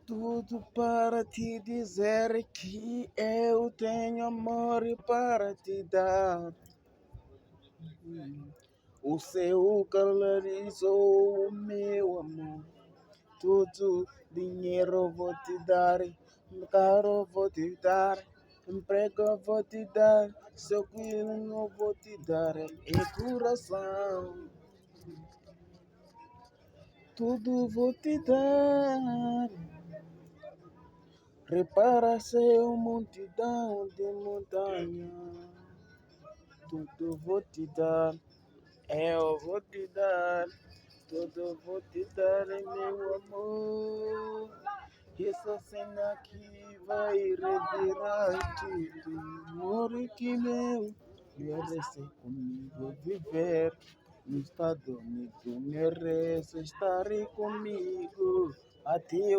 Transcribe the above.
Tudo para te dizer que eu tenho amor para te dar. O seu calorizou o meu amor. Tudo dinheiro vou te dar, caro vou te dar, emprego vou te dar, seu filho não vou te dar, e coração, tudo vou te dar. Repara seu multidão de montanha, tudo vou te dar, eu vou te dar, tudo vou te dar, meu amor. Essa cena aqui vai revirar tudo. Amor que meu, merece comigo viver. No estado unido, merece estar comigo. Até